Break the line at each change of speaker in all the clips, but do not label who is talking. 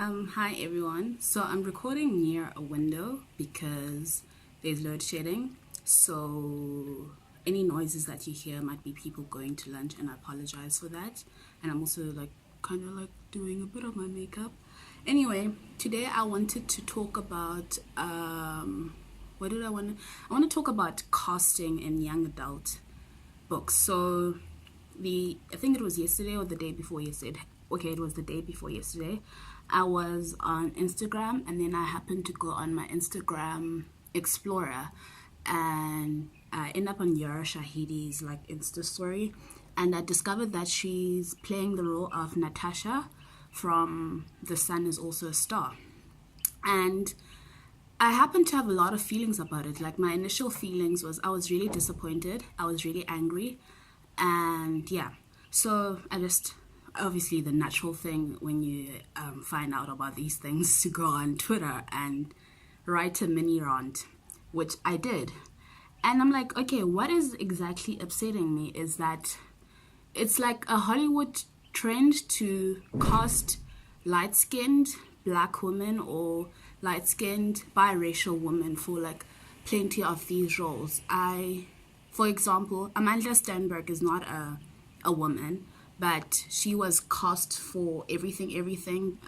Hi everyone. So I'm recording near a window because there's load shedding. So any noises that you hear might be people going to lunch, and I apologize for that. And I'm also kind of doing a bit of my makeup. Anyway, today I wanted to talk about what did I want to I want to talk about casting in young adult books. So I think it was yesterday or the day before yesterday. Okay, it was the day before yesterday. I was on Instagram, and then I happened to go on my Instagram Explorer, and I end up on Yara Shahidi's Insta story, and I discovered that she's playing the role of Natasha from The Sun Is Also a Star. And I happened to have a lot of feelings about it. Like, my initial feelings was I was really disappointed, I was really angry, and yeah. So I just, obviously the natural thing when you find out about these things, to go on Twitter and write a mini rant, which I did. And I'm like, okay, what is exactly upsetting me is that it's like a Hollywood trend to cast light-skinned black women or light-skinned biracial women for plenty of these roles. For example, Amanda Stenberg is not a woman, but she was cast for Everything.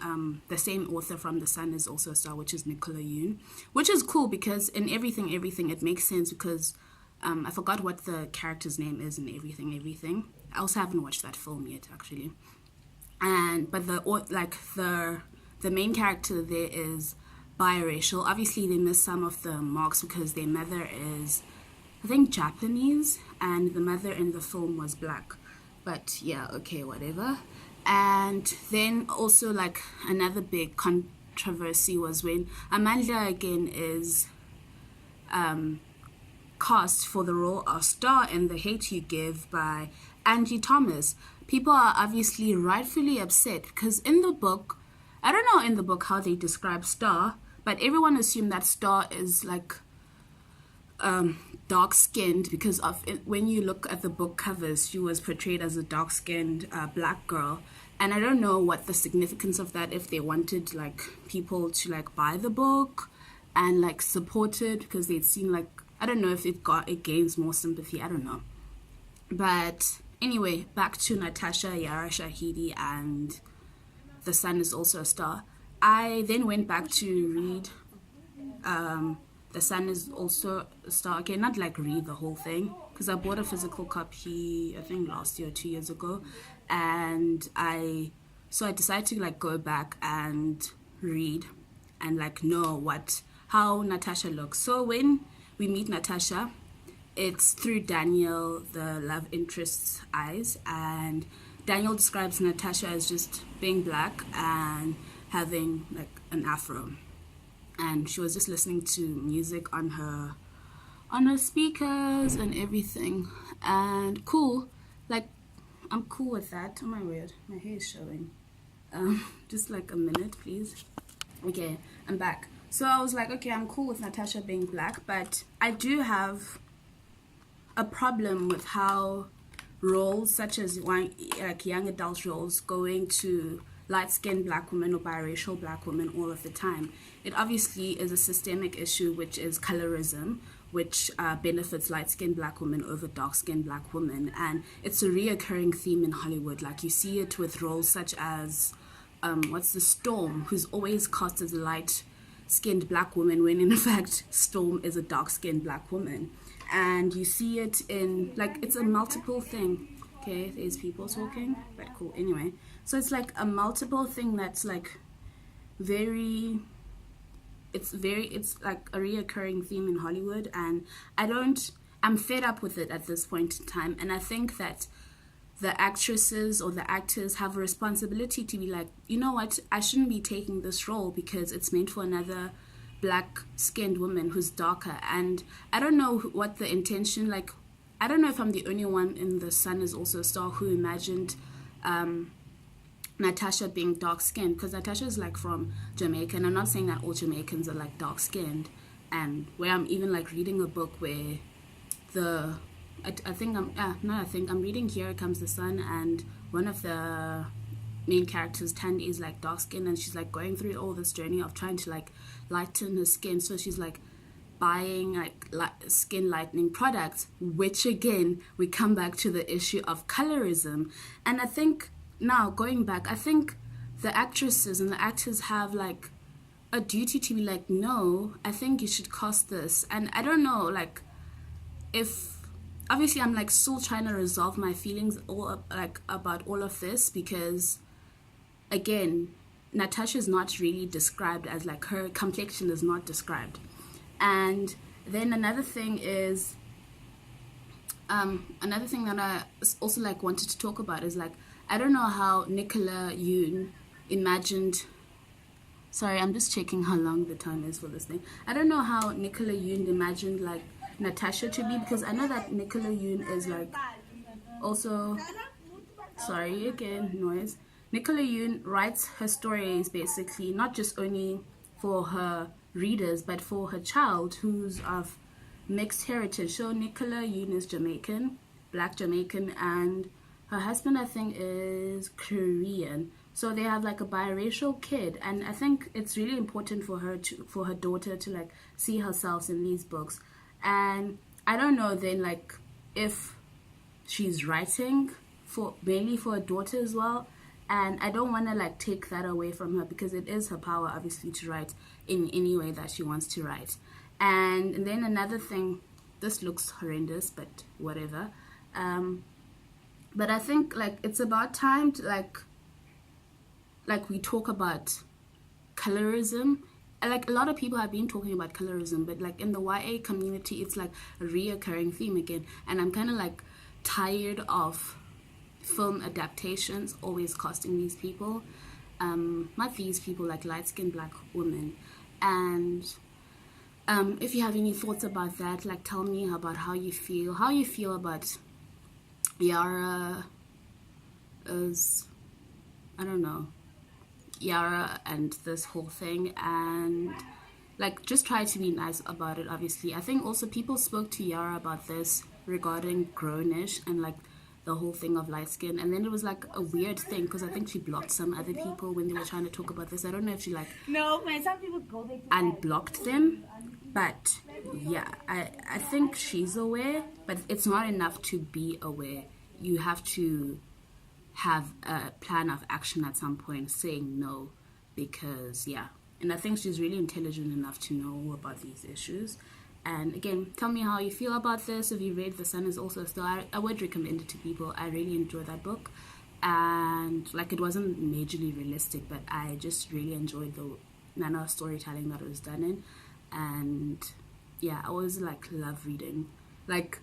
The same author from The Sun Is Also a Star, which is Nicola Yoon, which is cool because in Everything, it makes sense because I forgot what the character's name is in Everything. I also haven't watched that film yet, actually. But the main character there is biracial. Obviously, they miss some of the marks because their mother is, I think, Japanese, and the mother in the film was black. But yeah, okay, whatever. And then also another big controversy was when Amanda again is cast for the role of Star in The Hate You Give by Angie Thomas. People are obviously rightfully upset because in the book, I don't know in the book how they describe Star, but everyone assumed that Star is dark-skinned because of it. When you look at the book covers, she was portrayed as a dark-skinned black girl, and I don't know what the significance of that, if they wanted people to buy the book and support it because they'd seen I don't know if it gains more sympathy, I don't know. But anyway, back to Natasha, Yara Shahidi, and The Sun Is Also a Star. I then went back to read The Sun Is Also a Star. Okay, not read the whole thing, because I bought a physical copy, I think last year or 2 years ago, and I decided to go back and read and know how Natasha looks. So when we meet Natasha, it's through Daniel, the love interest's eyes, and Daniel describes Natasha as just being black and having an afro. And she was just listening to music on her speakers and everything. And cool. I'm cool with that. Am I weird? My hair is showing. Just a minute, please. Okay, I'm back. So I was like, okay, I'm cool with Natasha being black, but I do have a problem with how roles such as young adult roles going to light-skinned black women or biracial black women all of the time. It obviously is a systemic issue, which is colorism, which benefits light-skinned black women over dark-skinned black women, and it's a reoccurring theme in Hollywood. You see it with roles such as what's the Storm, who's always cast as a light-skinned black woman when in fact Storm is a dark-skinned black woman. And you see it in it's a multiple thing. Okay, there's people talking, but cool. Anyway, so it's a multiple thing that's it's a reoccurring theme in Hollywood, and I'm fed up with it at this point in time. And I think that the actresses or the actors have a responsibility to be you know what, I shouldn't be taking this role because it's meant for another black-skinned woman who's darker. And I don't know what the intention, I don't know if I'm the only one in The Sun Is Also a Star who imagined Natasha being dark-skinned, because Natasha is from Jamaica, and I'm not saying that all Jamaicans are dark-skinned, and where I'm even reading a book where I'm reading Here Comes the Sun, and one of the main character's Tandy is like dark skin, and she's like going through all this journey of trying to like lighten her skin. So she's like buying like skin lightening products, which again we come back to the issue of colorism. And I think now going back, I think the actresses and the actors have like a duty to be like, no, I think you should cast this. And I don't know, like, if obviously I'm like still trying to resolve my feelings all like about all of this, because again, Natasha is not really described as like, her complexion is not described. And then another thing is another thing that I also like wanted to talk about is like, I don't know how Nicola Yoon imagined, sorry, I'm just checking how long the time is for this thing. I don't know how Nicola Yoon imagined like Natasha to be, because I know that Nicola Yoon is like also, sorry again, noise. Nicola Yoon writes her stories basically not just only for her readers but for her child who's of mixed heritage. So Nicola Yoon is Jamaican, black Jamaican, and her husband I think is Korean. So they have like a biracial kid, and I think it's really important for her to, for her daughter to like see herself in these books. And I don't know then like if she's writing for mainly for her daughter as well, and I don't want to like take that away from her, because it is her power obviously to write in any way that she wants to write. And then another thing, this looks horrendous but whatever, but I think like it's about time to like we talk about colorism. Like a lot of people have been talking about colorism, but like in the YA community it's like a reoccurring theme again, and I'm kind of like tired of film adaptations always casting these people, not these people, like light-skinned black women. And if you have any thoughts about that, like tell me about how you feel about Yara is, I don't know, Yara and this whole thing, and like just try to be nice about it. Obviously I think also people spoke to Yara about this regarding grownish and like the whole thing of light skin, and then it was like a weird thing because I think she blocked some other people when they were trying to talk about this. I don't know if she like some people go there unblocked them, but yeah, I think she's aware, but it's not enough to be aware. You have to have a plan of action at some point saying no, because yeah, and I think she's really intelligent enough to know about these issues. And again, tell me how you feel about this. If you read The Sun Is Also a Star, I would recommend it to people. I really enjoyed that book, and like it wasn't majorly realistic, but I just really enjoyed the Nana storytelling that it was done in. And yeah, I always like love reading like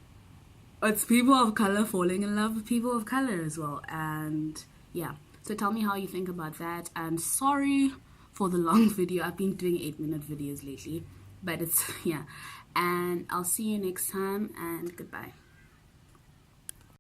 it's people of color falling in love with people of color as well. And yeah, so tell me how you think about that. And sorry for the long video, I've been doing 8-minute videos lately, but it's yeah. And I'll see you next time, and goodbye.